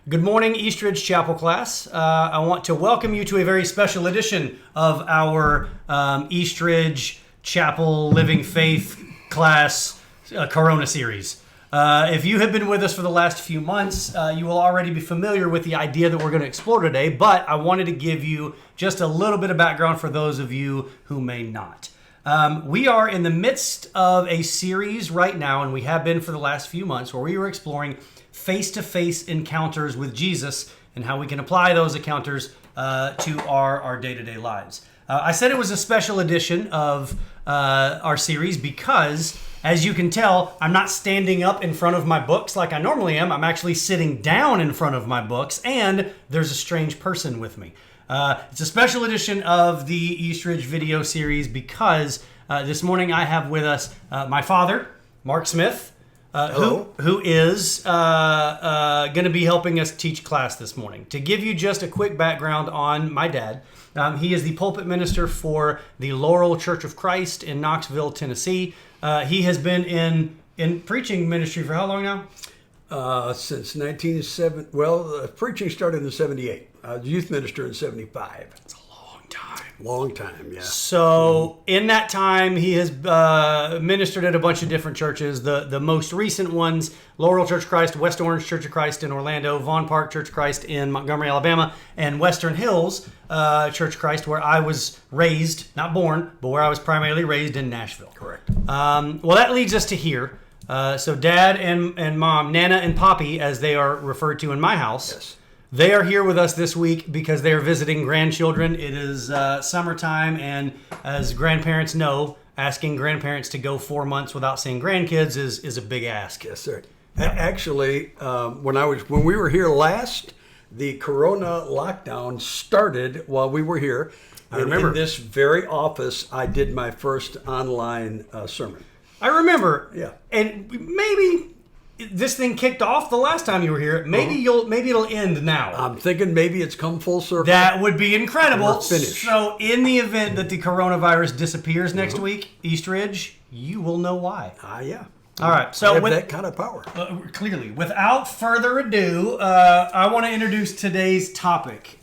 Good morning, Eastridge Chapel class. I want to welcome you to a very special edition of our Eastridge Chapel Living Faith class Corona series. If you have been with us for the last few months, you will already be familiar with the idea that we're going to explore today, but I wanted to give you just a little bit of background for those of you who may not. We are in the midst of a series right now, and we have been for the last few months, where we are exploring face-to-face encounters with Jesus and how we can apply those encounters to our day-to-day lives. I said it was a special edition of our series because, as you can tell, I'm not standing up in front of my books like I normally am. I'm actually sitting down in front of my books, and there's a strange person with me. It's a special edition of the Eastridge video series because this morning I have with us my father, Mark Smith, who is going to be helping us teach class this morning. To give you just a quick background on my dad, he is the pulpit minister for the Laurel Church of Christ in Knoxville, Tennessee. He has been in preaching ministry for how long now? Since 1970. Well, preaching started in 78. I was youth minister in 75. That's a long time. Long time, yeah. So in that time, he has ministered at a bunch of different churches. The most recent ones, Laurel Church of Christ, West Orange Church of Christ in Orlando, Vaughn Park Church of Christ in Montgomery, Alabama, and Western Hills Church of Christ, where I was raised, not born, but where I was primarily raised in Nashville. Correct. Well, that leads us to here. So Dad and Mom, Nana and Poppy, as they are referred to in my house, Yes. They are here with us this week because they are visiting grandchildren. It is summertime, and as grandparents know, asking grandparents to go 4 months without seeing grandkids is a big ask. Yes, sir. Actually, when we were here last, the Corona lockdown started while we were here. I remember. In this very office, I did my first online sermon. I remember. Yeah. And maybe this thing kicked off the last time you were here. Maybe it'll end now. I'm thinking maybe it's come full circle. That would be incredible. We're finished. So in the event that the coronavirus disappears next week, Eastridge, you will know why. Yeah. All right. So I have that kind of power. Clearly, without further ado, I want to introduce today's topic.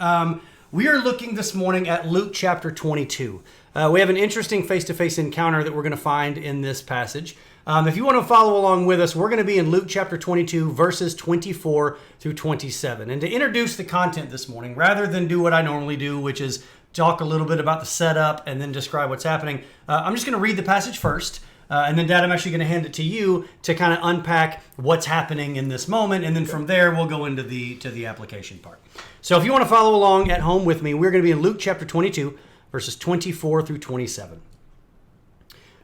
We are looking this morning at Luke chapter 22. We have an interesting face-to-face encounter that we're going to find in this passage. If you want to follow along with us, we're going to be in Luke chapter 22, verses 24 through 27. And to introduce the content this morning, rather than do what I normally do, which is talk a little bit about the setup and then describe what's happening, I'm just going to read the passage first. And then, Dad, I'm actually going to hand it to you to kind of unpack what's happening in this moment. And then from there, we'll go into the application part. So if you want to follow along at home with me, we're going to be in Luke chapter 22, verses 24 through 27.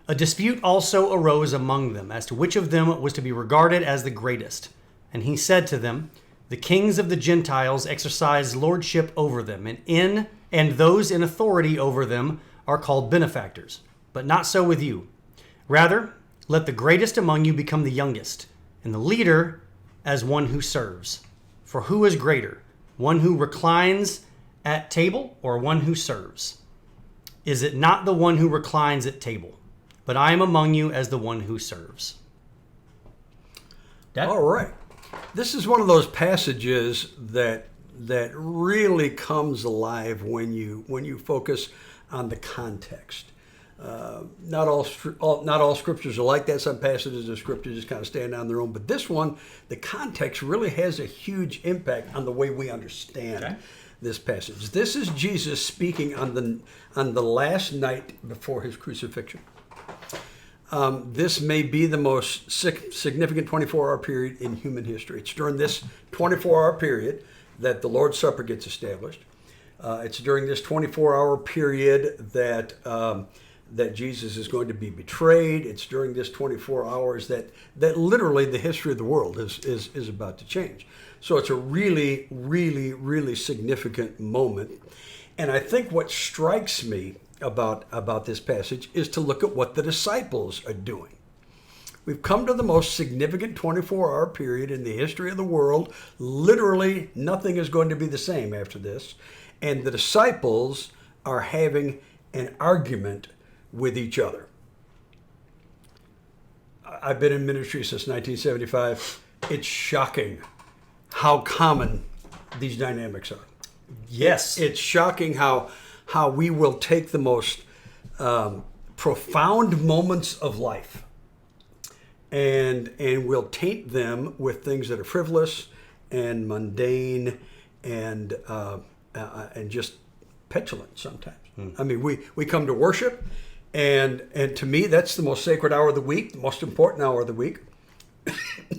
A dispute also arose among them as to which of them was to be regarded as the greatest. And he said to them, "The kings of the Gentiles exercise lordship over them, and those in authority over them are called benefactors. But not so with you. Rather, let the greatest among you become the youngest, and the leader as one who serves. For who is greater, one who reclines at table or one who serves? Is it not the one who reclines at table? But I am among you as the one who serves." Dad? All right. This is one of those passages that really comes alive when you focus on the context. Not all scriptures are like that. Some passages of scripture just kind of stand on their own. But this one, the context really has a huge impact on the way we understand this passage. This is Jesus speaking on the last night before his crucifixion. This may be the most significant 24-hour period in human history. It's during this 24-hour period that the Lord's Supper gets established. It's during this 24-hour period that Jesus is going to be betrayed. It's during this 24 hours that literally the history of the world is about to change. So it's a really, really, really significant moment. And I think what strikes me about this passage is to look at what the disciples are doing. We've come to the most significant 24-hour period in the history of the world. Literally, nothing is going to be the same after this. And the disciples are having an argument with each other. I've been in ministry since 1975. It's shocking how common these dynamics are. Yes. It's shocking how we will take the most profound moments of life and we'll taint them with things that are frivolous and mundane and just petulant sometimes. I mean, we come to worship, and to me, that's the most sacred hour of the week, the most important hour of the week.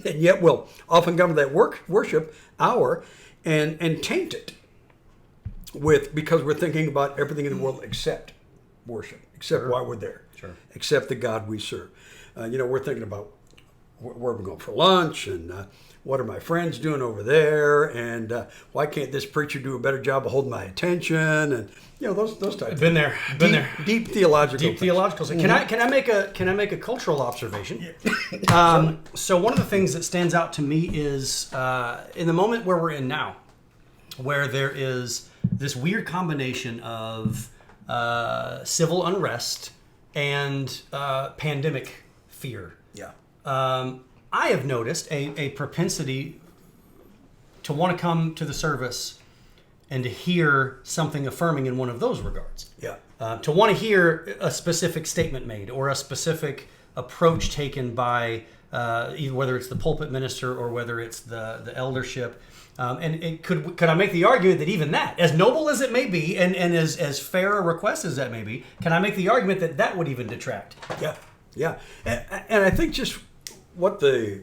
And yet we'll often come to that worship hour and taint it because we're thinking about everything in the world except worship, except why we're there, except the God we serve. We're thinking about where we're going for lunch and what are my friends doing over there, and why can't this preacher do a better job of holding my attention, and those types. Been there. Deep theological. Deep theological. Mm-hmm. Can I make a cultural observation? Yeah. So one of the things that stands out to me is in the moment where we're in now, where there is this weird combination of civil unrest and pandemic fear. Yeah. I have noticed a propensity to want to come to the service and to hear something affirming in one of those regards. Yeah. To want to hear a specific statement made or a specific approach taken by either whether it's the pulpit minister or whether it's the eldership. Could I make the argument that even that, as noble as it may be and as fair a request as that may be, can I make the argument that that would even detract? Yeah. Yeah. And I think just what the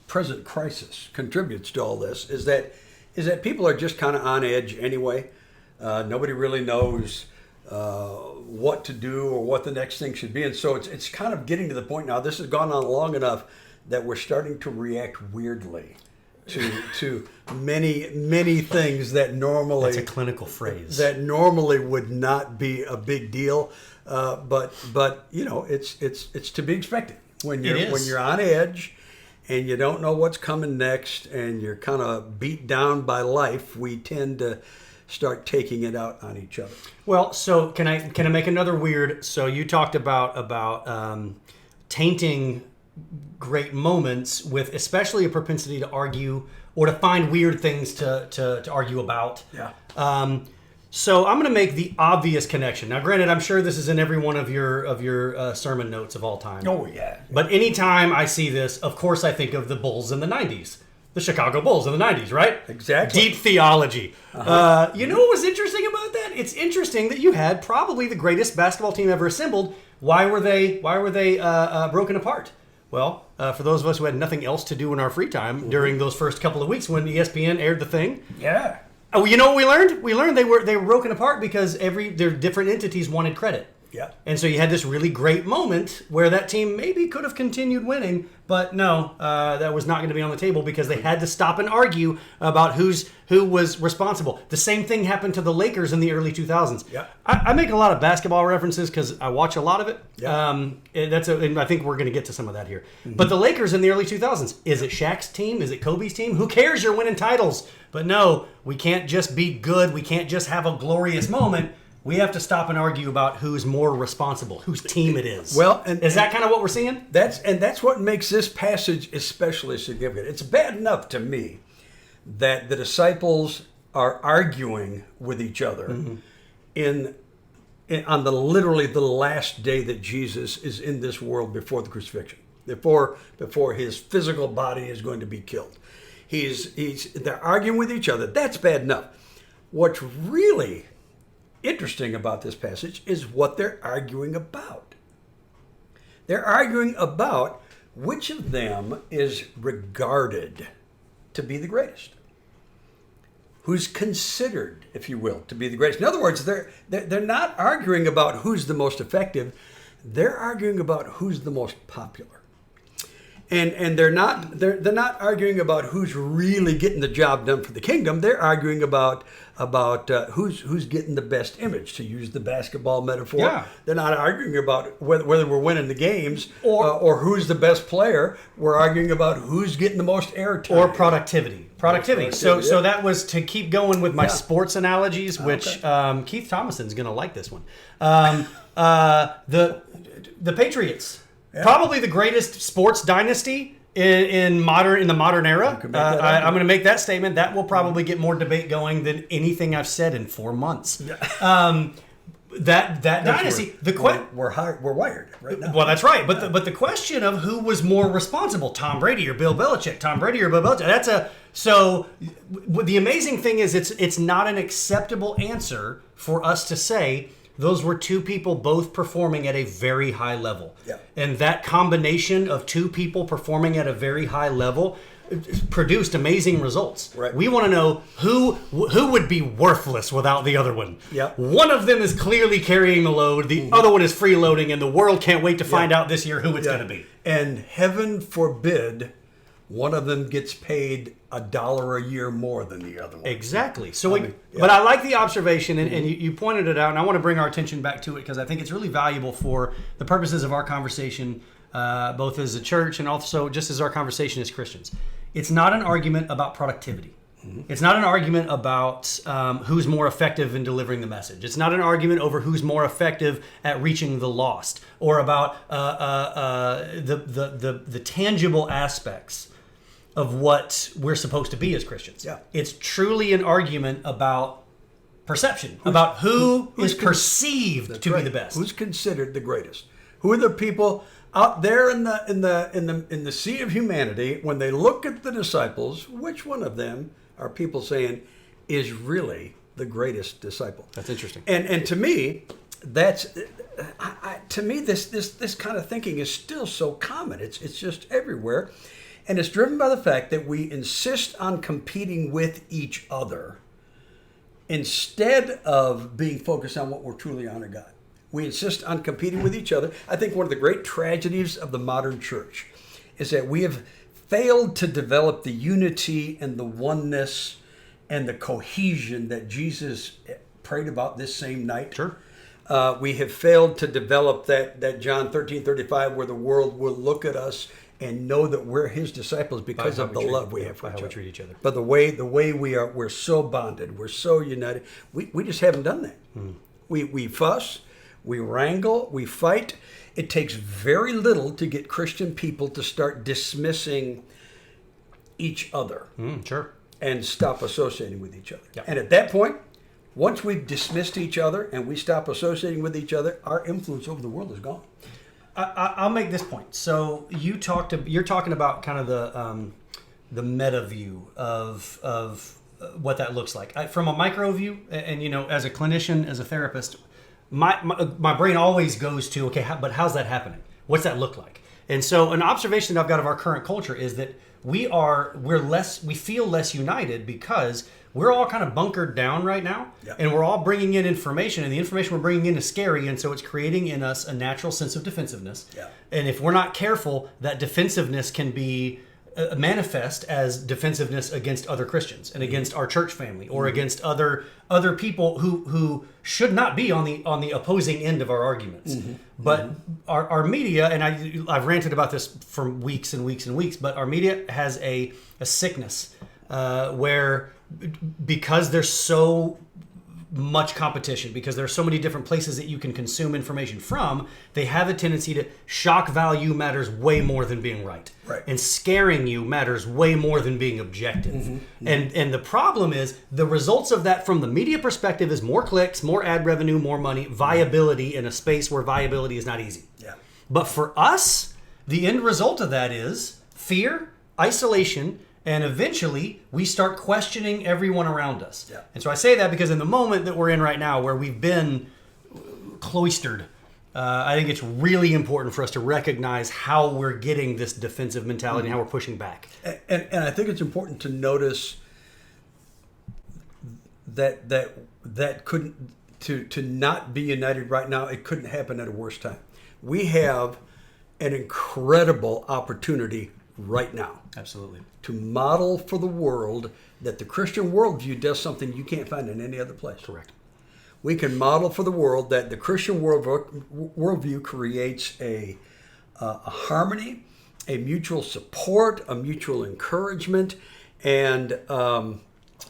present crisis contributes to all this is that people are just kind of on edge anyway. Nobody really knows what to do or what the next thing should be. And so it's kind of getting to the point now, this has gone on long enough that we're starting to react weirdly to many things that normally... That's a clinical phrase. That normally would not be a big deal. But it's to be expected. When you're on edge and you don't know what's coming next and you're kind of beat down by life, we tend to start taking it out on each other. Well, so can I make another weird? So you talked about tainting great moments with especially a propensity to argue or to find weird things to argue about. Yeah. So I'm going to make the obvious connection. Now, granted, I'm sure this is in every one of your sermon notes of all time. Oh, yeah. But anytime I see this, of course, I think of the Bulls in the 90s. The Chicago Bulls in the 90s, right? Exactly. Deep theology. You know what was interesting about that? It's interesting that you had probably the greatest basketball team ever assembled. Why were they broken apart? Well, for those of us who had nothing else to do in our free time during those first couple of weeks when ESPN aired the thing. Yeah. Oh, you know what we learned? We learned they were broken apart because their different entities wanted credit. Yeah. And so you had this really great moment where that team maybe could have continued winning, but no, that was not going to be on the table because they had to stop and argue about who was responsible. The same thing happened to the Lakers in the early 2000s. Yeah. I make a lot of basketball references because I watch a lot of it. Yeah. And I think we're going to get to some of that here. Mm-hmm. But the Lakers in the early 2000s, is it Shaq's team? Is it Kobe's team? Who cares? You're winning titles. But no, we can't just be good. We can't just have a glorious moment. We have to stop and argue about who's more responsible, whose team it is. Well, is that kind of what we're seeing? That's what makes this passage especially significant. It's bad enough to me that the disciples are arguing with each other on literally the last day that Jesus is in this world before the crucifixion, before his physical body is going to be killed. They're arguing with each other. That's bad enough. What's really interesting about this passage is what they're arguing about. They're arguing about which of them is regarded to be the greatest, who's considered, if you will, to be the greatest. In other words, they're not arguing about who's the most effective. They're arguing about who's the most popular. And they're not arguing about who's really getting the job done for the kingdom. They're arguing about who's getting the best image, to use the basketball metaphor. Yeah. They're not arguing about whether we're winning the games or who's the best player. We're arguing about who's getting the most airtime. Or productivity. So that was to keep going with my sports analogies, which Keith Thomason's going to like this one. The Patriots. Yeah. Probably the greatest sports dynasty in the modern era, can make that I'm going to make that statement. That will probably get more debate going than anything I've said in 4 months. That dynasty, we're wired right now. Well, that's right. But the question of who was more responsible, Tom Brady or Bill Belichick? Tom Brady or Bill Belichick? So the amazing thing is it's not an acceptable answer for us to say those were two people both performing at a very high level. Yeah. And that combination of two people performing at a very high level produced amazing results. Right. We want to know who would be worthless without the other one. Yep. One of them is clearly carrying the load. The other one is freeloading, and the world can't wait to find out this year who it's going to be. And heaven forbid one of them gets paid $1 a year more than the other one. Exactly. But I like the observation, and you pointed it out, and I want to bring our attention back to it because I think it's really valuable for the purposes of our conversation, both as a church and also just as our conversation as Christians. It's not an argument about productivity. It's not an argument about who's more effective in delivering the message. It's not an argument over who's more effective at reaching the lost or about the tangible aspects of what we're supposed to be as Christians. Yeah. It's truly an argument about perception, about who is perceived to be the best. Who's considered the greatest? Who are the people out there in the sea of humanity when they look at the disciples? Which one of them are people saying is really the greatest disciple? That's interesting. And to me, this kind of thinking is still so common. It's just everywhere. And it's driven by the fact that we insist on competing with each other instead of being focused on what we're truly honoring God. We insist on competing with each other. I think one of the great tragedies of the modern church is that we have failed to develop the unity and the oneness and the cohesion that Jesus prayed about this same night. Sure. We have failed to develop that John 13:35 where the world will look at us and know that we're his disciples because of the love we have for how we treat each other. But the way we're so bonded, we're so united. We just haven't done that. We fuss, we wrangle, we fight. It takes very little to get Christian people to start dismissing each other. Sure. And stop associating with each other. Yeah. And at that point, once we've dismissed each other and we stop associating with each other, our influence over the world is gone. I'll make this point. So you're talking about kind of the meta view of what that looks like. From a micro view, and as a clinician, as a therapist, my brain always goes to, okay, but how's that happening? What's that look like? And so an observation that I've got of our current culture is that we feel less united because we're all kind of bunkered down right now, and we're all bringing in information, and the information we're bringing in is scary, and so it's creating in us a natural sense of defensiveness. Yeah. And if we're not careful, that defensiveness can be manifest as defensiveness against other Christians and against our church family or against other people who should not be on the opposing end of our arguments. But our media, and I've ranted about this for weeks and weeks and weeks, but our media has a sickness where because there's so much competition, because there's so many different places that you can consume information from, they have a tendency to shock value matters way more than being right. And scaring you matters way more than being objective. And the problem is the results of that from the media perspective is more clicks, more ad revenue, more money, viability in a space where viability is not easy. But for us, the end result of that is fear, isolation, and eventually, we start questioning everyone around us. And so I say that because in the moment that we're in right now, where we've been cloistered, I think it's really important for us to recognize how we're getting this defensive mentality and how we're pushing back. And I think it's important to notice that couldn't to not be united right now. It couldn't happen at a worse time. We have an incredible opportunity right now. Absolutely. To model for the world that the Christian worldview does something you can't find in any other place. Correct. We can model for the world that the Christian worldview creates a harmony, a mutual support, a mutual encouragement, and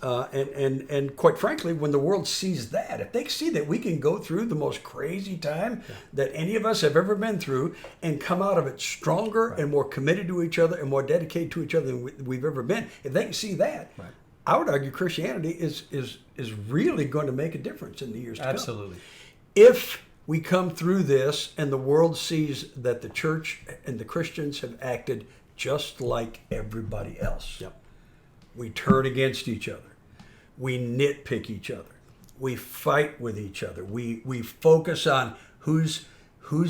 And quite frankly, when the world sees that, if they see that we can go through the most crazy time that any of us have ever been through and come out of it stronger and more committed to each other and more dedicated to each other than we've ever been, if they can see that, I would argue Christianity is really going to make a difference in the years to come. Absolutely. If we come through this and the world sees that the church and the Christians have acted just like everybody else. Yep. We turn against each other. We nitpick each other. We fight with each other. We focus on who's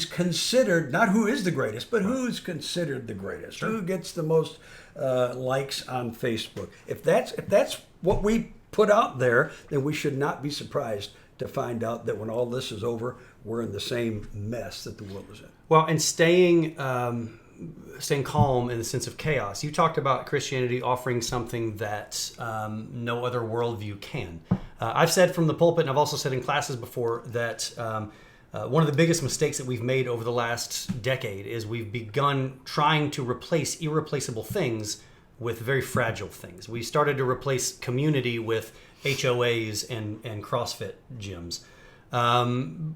considered, not who is the greatest, but who's considered the greatest. Sure. Who gets the most likes on Facebook. If that's what we put out there, then we should not be surprised to find out that when all this is over, we're in the same mess that the world is in. Well, and staying calm in the sense of chaos. You talked about Christianity offering something that no other worldview can. I've said from the pulpit, and I've also said in classes before, that one of the biggest mistakes that we've made over the last decade is we've begun trying to replace irreplaceable things with very fragile things. We started to replace community with HOAs and CrossFit gyms.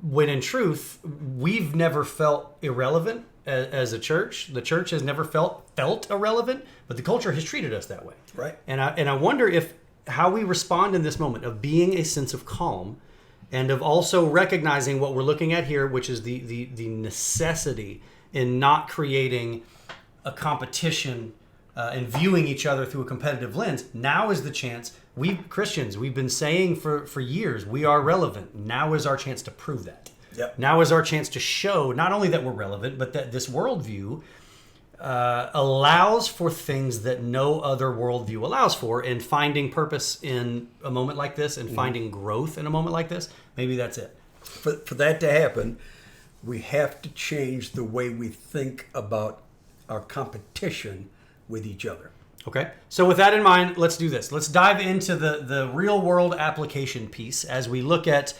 When in truth, we've never felt irrelevant as a church. The church has never felt irrelevant, but the culture has treated us that way. Right. And I wonder if how we respond in this moment of being a sense of calm and of also recognizing what we're looking at here, which is the necessity in not creating a competition and viewing each other through a competitive lens. Now is the chance. We Christians, we've been saying for years, we are relevant. Now is our chance to prove that. Yep. Now is our chance to show not only that we're relevant, but that this worldview allows for things that no other worldview allows for, and finding purpose in a moment like this and finding growth in a moment like this. Maybe that's it. For that to happen, we have to change the way we think about our competition with each other. Okay, so with that in mind, let's do this. Let's dive into the real world application piece as we look at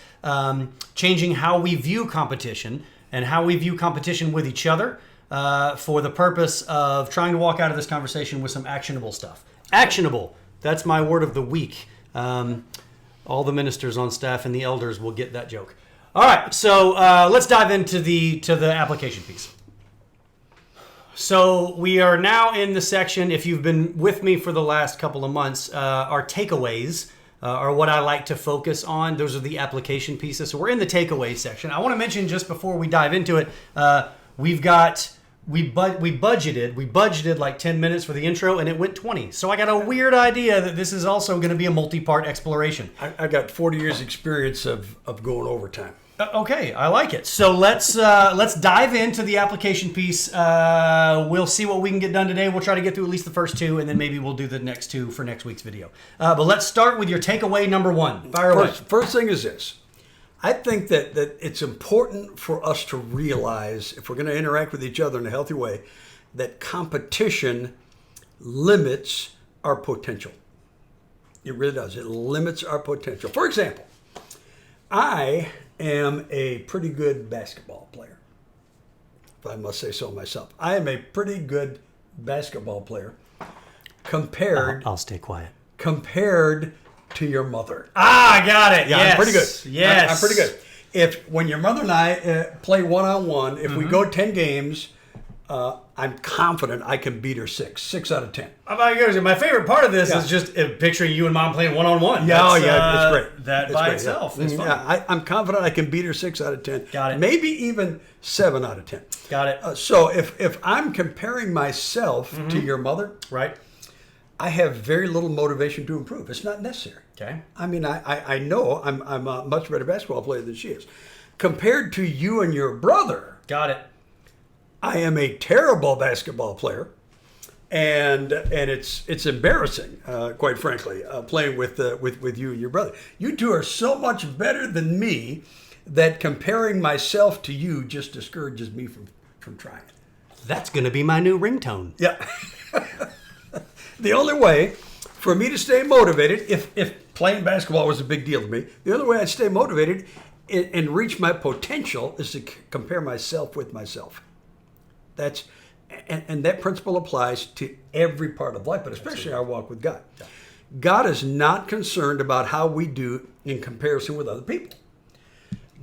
changing how we view competition and how we view competition with each other for the purpose of trying to walk out of this conversation with some actionable stuff. Actionable, that's my word of the week. All the ministers on staff and the elders will get that joke. All right, so let's dive into the application piece. So we are now in the section, if you've been with me for the last couple of months, our takeaways are what I like to focus on. Those are the application pieces. So we're in the takeaways section. I want to mention just before we dive into it, we budgeted like 10 minutes for the intro and it went 20. So I got a weird idea that this is also going to be a multi-part exploration. I got 40 years experience of going overtime. Okay, I like it. So let's dive into the application piece. We'll see what we can get done today. We'll try to get through at least the first two, and then maybe we'll do the next two for next week's video. But let's start with your takeaway number one. Fire away. First thing is this. I think that it's important for us to realize, if we're going to interact with each other in a healthy way, that competition limits our potential. It really does. It limits our potential. For example, I am a pretty good basketball player, if I must say so myself. I am a pretty good basketball player compared... I'll stay quiet. Compared to your mother. I got it. Yeah, yes. I'm pretty good. Yes. I'm pretty good. When your mother and I play one-on-one, if we go 10 games, I'm confident I can beat her 6 out of 10. My favorite part of this is just picturing you and Mom playing one-on-one. Yeah, it's great. That by itself is fun. Yeah, I'm confident I can beat her 6 out of 10. Got it. Maybe even 7 out of 10. Got it. So if I'm comparing myself to your mother, right, I have very little motivation to improve. It's not necessary. Okay. I mean, I know I'm a much better basketball player than she is. Compared to you and your brother, got it. I am a terrible basketball player, and it's embarrassing, quite frankly, playing with you and your brother. You two are so much better than me that comparing myself to you just discourages me from trying. That's going to be my new ringtone. Yeah. The only way for me to stay motivated, if playing basketball was a big deal to me, the only way I'd stay motivated and reach my potential is to compare myself with myself. And that principle applies to every part of life, but especially our walk with God. God is not concerned about how we do in comparison with other people.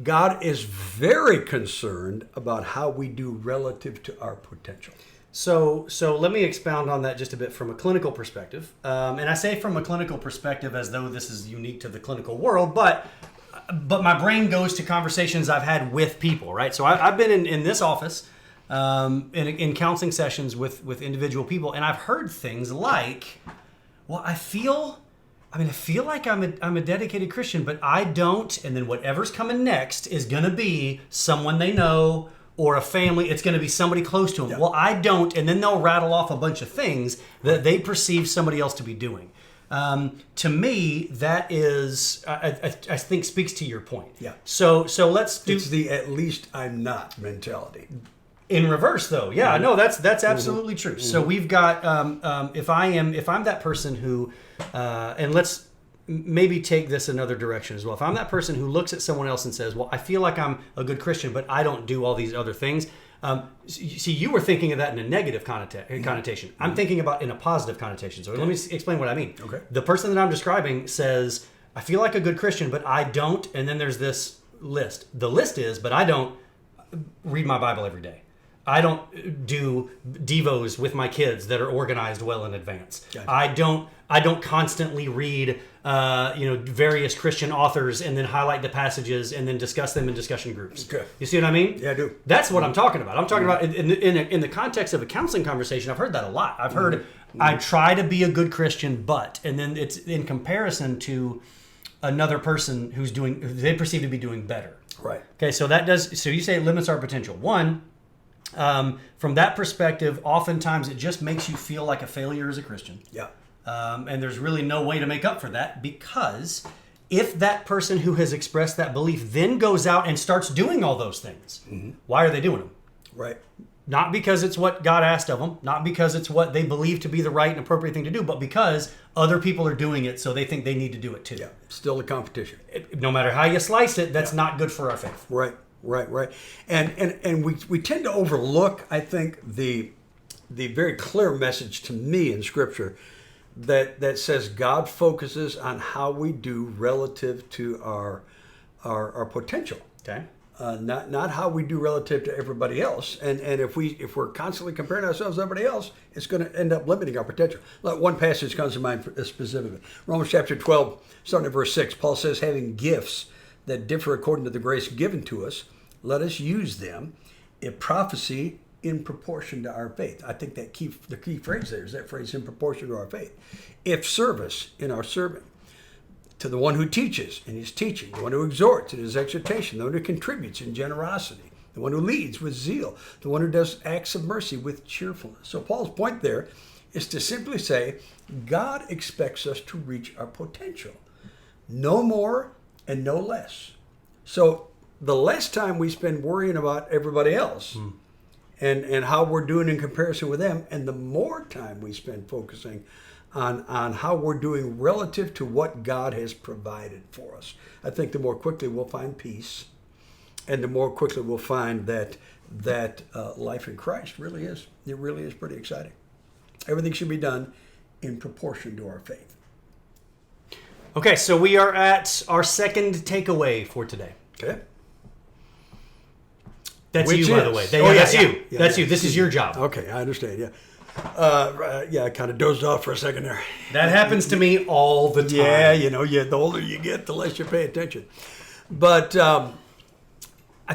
God is very concerned about how we do relative to our potential. So let me expound on that just a bit from a clinical perspective. And I say from a clinical perspective as though this is unique to the clinical world, but my brain goes to conversations I've had with people, right? So I've been in this office in counseling sessions with individual people, and I've heard things like, well, I feel like I'm a dedicated Christian, but I don't, and then whatever's coming next is going to be someone they know or a family. It's going to be somebody close to them. Yeah. Well, I don't, and then they'll rattle off a bunch of things that they perceive somebody else to be doing. To me, that is, I think, speaks to your point. Yeah. So let's do. It's the "at least I'm not" mentality. In reverse, though, yeah, no, that's absolutely true. So we've got if I'm that person who, and let's maybe take this another direction as well. If I'm that person who looks at someone else and says, "Well, I feel like I'm a good Christian, but I don't do all these other things." See, you were thinking of that in a negative connotation. I'm thinking about in a positive connotation. So let me explain what I mean. Okay. The person that I'm describing says, "I feel like a good Christian, but I don't," and then there's this list. The list is, but I don't read my Bible every day. I don't do devos with my kids that are organized well in advance. Gotcha. I don't constantly read various Christian authors and then highlight the passages and then discuss them in discussion groups. Okay. You see what I mean? Yeah, I do. That's what I'm talking about. I'm talking about in the context of a counseling conversation. I've heard that a lot. I've heard I try to be a good Christian, but, and then it's in comparison to another person who they perceive to be doing better. Right. Okay. So you say it limits our potential. One. From that perspective, oftentimes it just makes you feel like a failure as a Christian. Yeah. And there's really no way to make up for that, because if that person who has expressed that belief then goes out and starts doing all those things, why are they doing them? Right. Not because it's what God asked of them, not because it's what they believe to be the right and appropriate thing to do, but because other people are doing it, so they think they need to do it too. Yeah. Still a competition. No matter how you slice it, that's not good for our faith. Right. And we tend to overlook, I think, the very clear message to me in Scripture that says God focuses on how we do relative to our potential. Okay. Not how we do relative to everybody else. And if we're constantly comparing ourselves to everybody else, it's going to end up limiting our potential. Like one passage comes to mind specifically. Romans chapter 12, starting at verse 6, Paul says, "Having gifts that differ according to the grace given to us, let us use them. If prophecy, in proportion to our faith." I think the key phrase there is that phrase, "in proportion to our faith." If service, in our serving. To the one who teaches in his teaching, the one who exhorts in his exhortation, the one who contributes in generosity, the one who leads with zeal, the one who does acts of mercy with cheerfulness. So Paul's point there is to simply say, God expects us to reach our potential. No more and no less. So the less time we spend worrying about everybody else and how we're doing in comparison with them, and the more time we spend focusing on how we're doing relative to what God has provided for us, I think the more quickly we'll find peace, and the more quickly we'll find that life in Christ really is pretty exciting. Everything should be done in proportion to our faith. Okay, so we are at our second takeaway for today. Okay. That's Which you, by is? the way. Oh, That's yeah, you. yeah, That's yeah. you. This is your job. Okay, I understand. Yeah. I kind of dozed off for a second there. That happens to me all the time. Yeah, the older you get, the less you pay attention. But I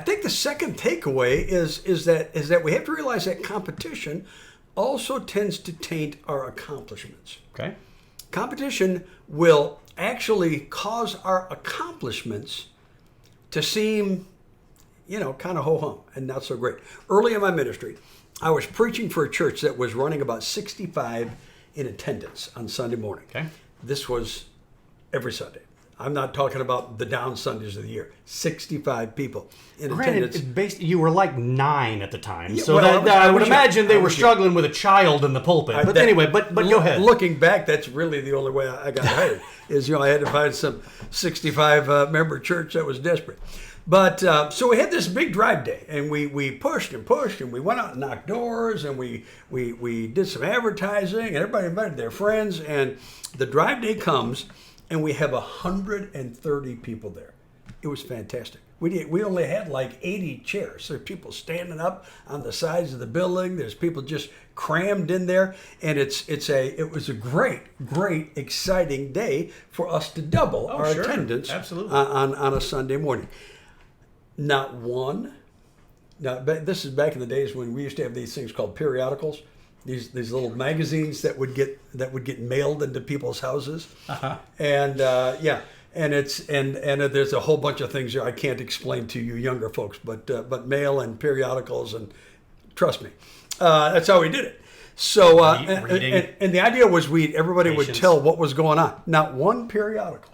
think the second takeaway is that we have to realize that competition also tends to taint our accomplishments. Okay. Competition will actually cause our accomplishments to seem, kind of ho-hum and not so great. Early in my ministry, I was preaching for a church that was running about 65 in attendance on Sunday morning. Okay. This was every Sunday. I'm not talking about the down Sundays of the year. 65 people in attendance. Granted, you were like 9 at the time, Yeah, so well, I would I imagine they were was struggling with a child in the pulpit. But anyway, go ahead. Looking back, that's really the only way I got hired. I had to find some 65 member church that was desperate. But so we had this big drive day, and we pushed and pushed, and we went out and knocked doors, and we did some advertising, and everybody invited their friends, and the drive day comes, and we have 130 people there. It was fantastic. We only had like 80 chairs. There's people standing up on the sides of the building. There's people just crammed in there, and it was a great, exciting day for us to double our attendance on a Sunday morning. Not one. Now this is back in the days when we used to have these things called periodicals. These little magazines that would get mailed into people's houses, and and there's a whole bunch of things here I can't explain to you younger folks, but mail and periodicals, and trust me, that's how we did it. So and the idea was everybody would tell what was going on. Not one periodical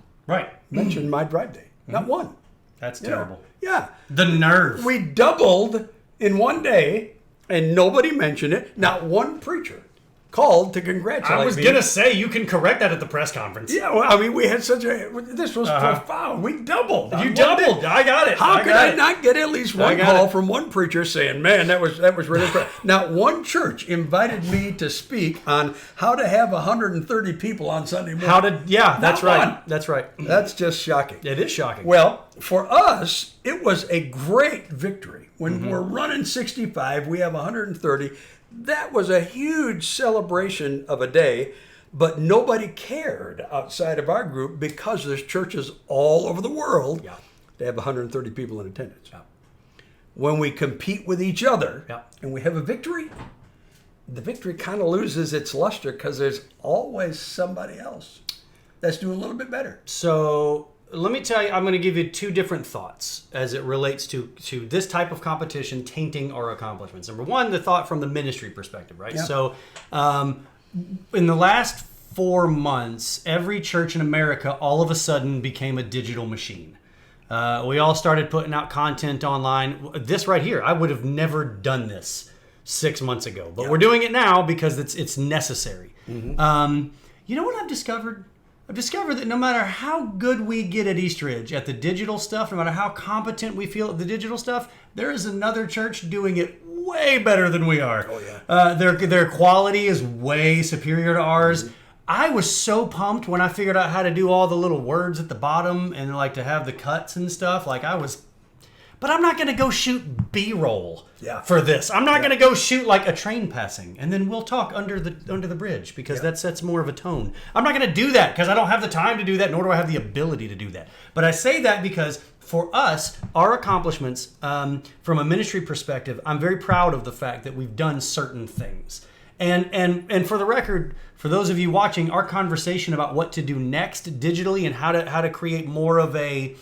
mentioned my drive day. Not one. That's terrible. Yeah. The nerve. We doubled in one day, and nobody mentioned it. Not one preacher called to congratulate me. I was going to say, you can correct that at the press conference. Yeah, well, I mean, we had this was profound. We doubled. You doubled. I got it. How could I not get at least one call from one preacher saying, man, that was really impressive. Not one church invited me to speak on how to have 130 people on Sunday morning. That's right. That's right. That's just shocking. It is shocking. Well, for us, it was a great victory. When we're running 65, we have 130. That was a huge celebration of a day, but nobody cared outside of our group because there's churches all over the world that have 130 people in attendance. Yeah. When we compete with each other and we have a victory, the victory kind of loses its luster because there's always somebody else that's doing a little bit better. So let me tell you, I'm going to give you two different thoughts as it relates to this type of competition tainting our accomplishments. Number one, the thought from the ministry perspective, right? Yeah. So in the last 4 months, every church in America all of a sudden became a digital machine. We all started putting out content online. This right here, I would have never done this 6 months ago, but we're doing it now because it's necessary. Mm-hmm. You know what I've discovered? I've discovered that no matter how good we get at Eastridge at the digital stuff, no matter how competent we feel at the digital stuff, there is another church doing it way better than we are. Oh, yeah. Their quality is way superior to ours. Mm-hmm. I was so pumped when I figured out how to do all the little words at the bottom and like to have the cuts and stuff. But I'm not going to go shoot B-roll for this. I'm not going to go shoot like a train passing, and then we'll talk under the bridge because that sets more of a tone. I'm not going to do that because I don't have the time to do that, nor do I have the ability to do that. But I say that because for us, our accomplishments from a ministry perspective, I'm very proud of the fact that we've done certain things. And for the record, for those of you watching, our conversation about what to do next digitally and how to create more of a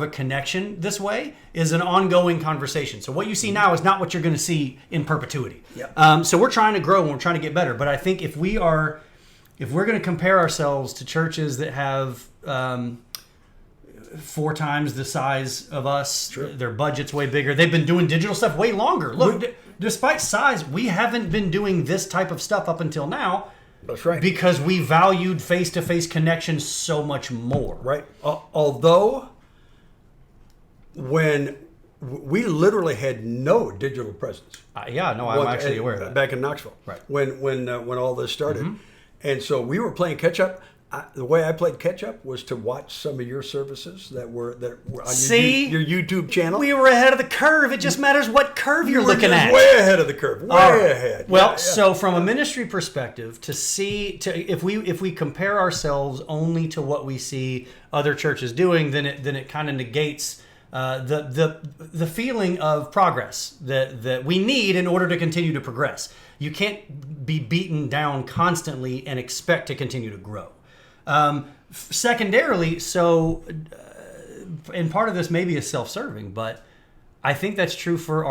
connection this way is an ongoing conversation. So what you see now is not what you're going to see in perpetuity. Yeah. So we're trying to grow and we're trying to get better. But I think if we're going to compare ourselves to churches that have 4 times the size of us, their budget's way bigger. They've been doing digital stuff way longer. Look, despite size, we haven't been doing this type of stuff up until now. That's right. Because we valued face-to-face connection so much more. Right. Although, when we literally had no digital presence. I'm actually aware of that. Back in Knoxville. Right. When all this started. Mm-hmm. And so we were playing catch-up. The way I played catch-up was to watch some of your services that were on your YouTube channel. We were ahead of the curve. It just matters what curve you're looking at. Way ahead of the curve. Way ahead. Well, so from a ministry perspective, if we compare ourselves only to what we see other churches doing, then it kind of negates the feeling of progress that we need in order to continue to progress. You can't be beaten down constantly and expect to continue to grow. Secondarily, and part of this maybe is self-serving, but I think that's true for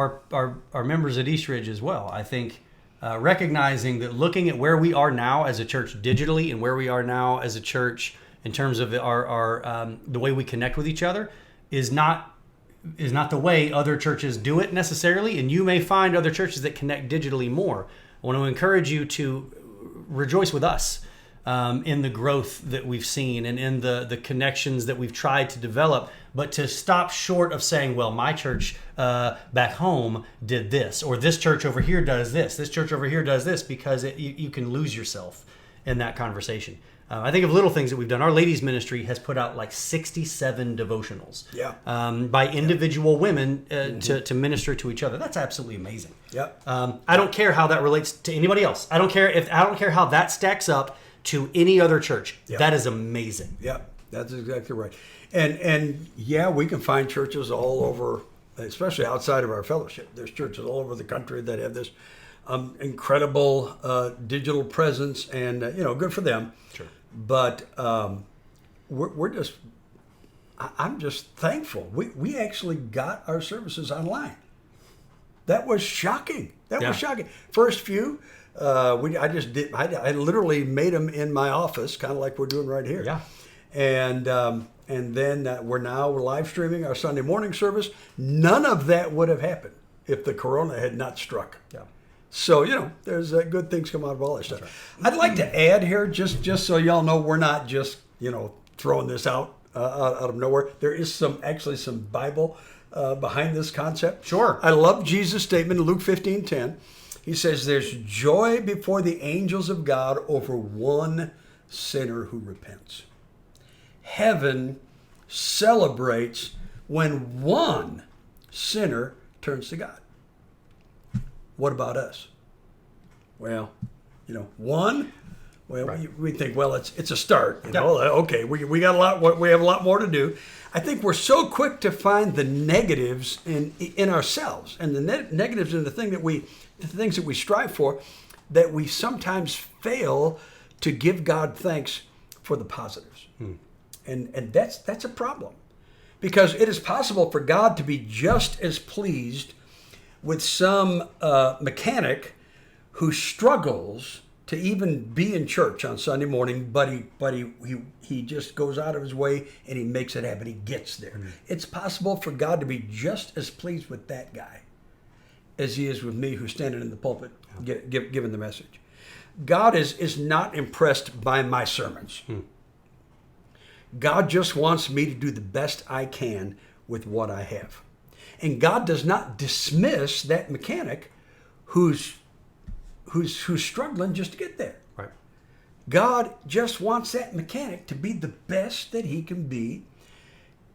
our members at Eastridge as well. I think recognizing that looking at where we are now as a church digitally and where we are now as a church in terms of our the way we connect with each other is not the way other churches do it necessarily, and you may find other churches that connect digitally more. I want to encourage you to rejoice with us. in the growth that we've seen and in the connections that we've tried to develop, but to stop short of saying, well, my church back home did this, or this church over here does this church over here does this, because you can lose yourself in that conversation. I think of little things that we've done. Our ladies ministry has put out like 67 devotionals by individual women to minister to each other. That's absolutely amazing. I don't care how that relates to anybody else. I don't care how that stacks up to any other church. That is amazing. That's exactly right. And we can find churches all over, especially outside of our fellowship. There's churches all over the country that have this incredible digital presence, and good for them. Sure. But I'm just thankful. We actually got our services online. That was shocking. Was shocking. First few, I literally made them in my office, kind of like we're doing right here. And then we're live streaming our Sunday morning service. None of that would have happened if the corona had not struck. So, there's good things come out of all that stuff. Right. I'd like to add here, just so y'all know, we're not just, throwing this out of nowhere. There is some Bible behind this concept. Sure. I love Jesus' statement in Luke 15:10. He says, there's joy before the angels of God over one sinner who repents. Heaven celebrates when one sinner turns to God. What about us? Well, one. Well, right. we think, well, it's a start. Okay, we got a lot. We have a lot more to do. I think we're so quick to find the negatives in ourselves and the negatives in the things that we strive for, that we sometimes fail to give God thanks for the positives, and that's a problem, because it is possible for God to be just as pleased with some mechanic who struggles to even be in church on Sunday morning, but he just goes out of his way and he makes it happen. He gets there. It's possible for God to be just as pleased with that guy as he is with me, who's standing in the pulpit giving the message. God is not impressed by my sermons. God just wants me to do the best I can with what I have. And God does not dismiss that mechanic who's struggling just to get there. Right. God just wants that mechanic to be the best that he can be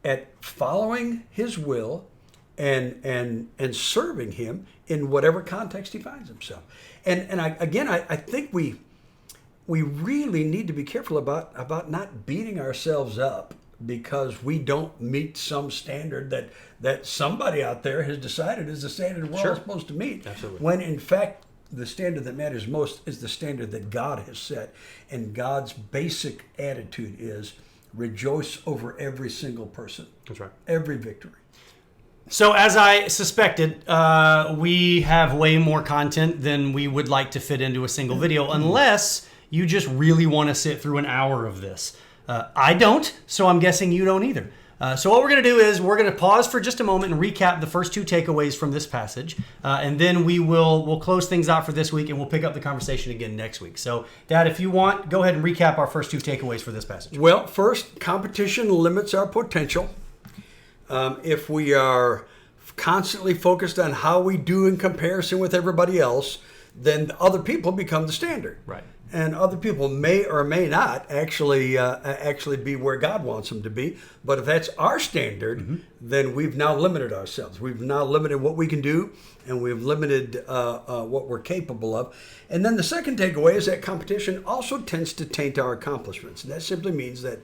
at following his will and serving him in whatever context he finds himself. And I think we really need to be careful about not beating ourselves up because we don't meet some standard that somebody out there has decided is the standard we're all supposed to meet. Absolutely. When in fact, the standard that matters most is the standard that God has set. And God's basic attitude is rejoice over every single person. That's right. Every victory. So as I suspected, we have way more content than we would like to fit into a single video, unless you just really want to sit through an hour of this. I don't, so I'm guessing you don't either. So what we're going to do is we're going to pause for just a moment and recap the first two takeaways from this passage, and then we'll close things out for this week, and we'll pick up the conversation again next week. So, Dad, if you want, go ahead and recap our first two takeaways for this passage. Well, first, competition limits our potential. If we are constantly focused on how we do in comparison with everybody else, then other people become the standard. Right. And other people may or may not actually be where God wants them to be. But if that's our standard, then we've now limited ourselves. We've now limited what we can do, and we've limited what we're capable of. And then the second takeaway is that competition also tends to taint our accomplishments. And that simply means that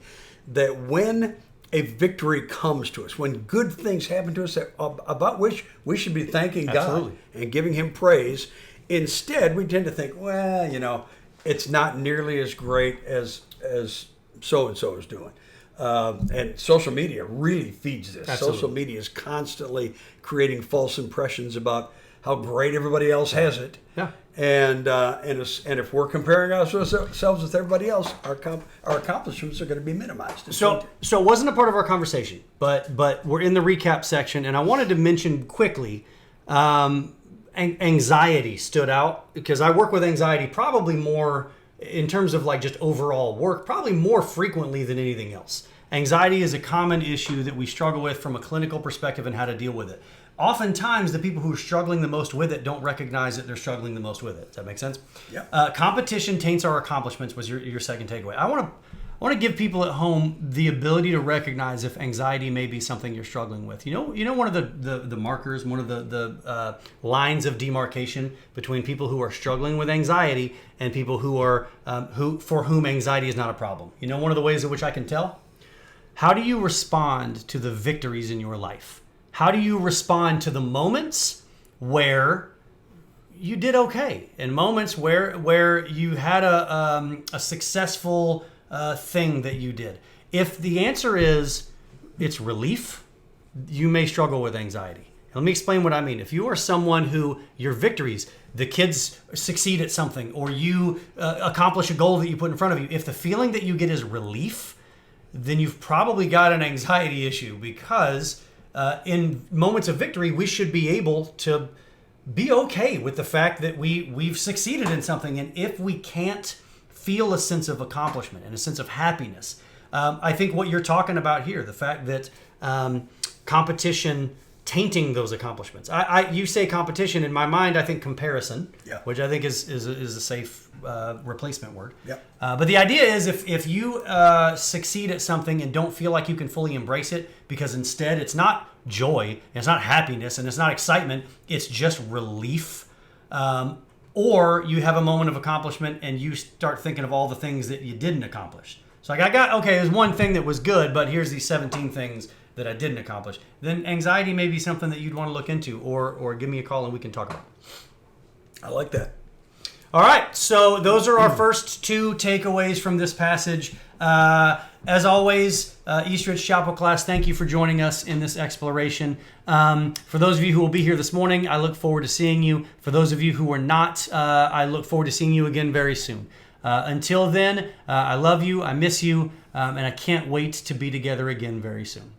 when a victory comes to us, when good things happen to us about which we should be thanking God and giving him praise, instead we tend to think, well, it's not nearly as great as so-and-so is doing. And social media really feeds this. Absolutely. Social media is constantly creating false impressions about how great everybody else has it. Yeah. And if we're comparing ourselves with everybody else, our accomplishments are going to be minimized. So it wasn't a part of our conversation, but we're in the recap section, and I wanted to mention quickly, anxiety stood out because I work with anxiety probably more in terms of like just overall work, probably more frequently than anything else. Anxiety is a common issue that we struggle with from a clinical perspective and how to deal with it. Oftentimes, the people who are struggling the most with it don't recognize that they're struggling the most with it. Does that make sense? Yeah. Competition taints our accomplishments was your second takeaway. I want to give people at home the ability to recognize if anxiety may be something you're struggling with. You know, one of the markers, one of the lines of demarcation between people who are struggling with anxiety and people who are for whom anxiety is not a problem. You know, one of the ways in which I can tell? How do you respond to the victories in your life? How do you respond to the moments where you did okay, and moments where you had a successful thing that you did? If the answer is it's relief, you may struggle with anxiety. Let me explain what I mean. If you are someone who your victories, the kids succeed at something, or you accomplish a goal that you put in front of you, if the feeling that you get is relief, then you've probably got an anxiety issue, because in moments of victory, we should be able to be okay with the fact that we've succeeded in something. And if we can't feel a sense of accomplishment and a sense of happiness, I think what you're talking about here, the fact that competition tainting those accomplishments. You say competition, in my mind I think comparison, which I think is a safe replacement word. But the idea is if you succeed at something and don't feel like you can fully embrace it, because instead it's not joy, it's not happiness, and it's not excitement, it's just relief, or you have a moment of accomplishment and you start thinking of all the things that you didn't accomplish. So like there's one thing that was good, but here's these 17 things that I didn't accomplish. Then anxiety may be something that you'd want to look into, or give me a call and we can talk about it. I like that. All right, so those are our first two takeaways from this passage. As always, Eastridge Chapel class, thank you for joining us in this exploration. For those of you who will be here this morning, I look forward to seeing you. For those of you who are not, I look forward to seeing you again very soon. Until then, I love you, I miss you, and I can't wait to be together again very soon.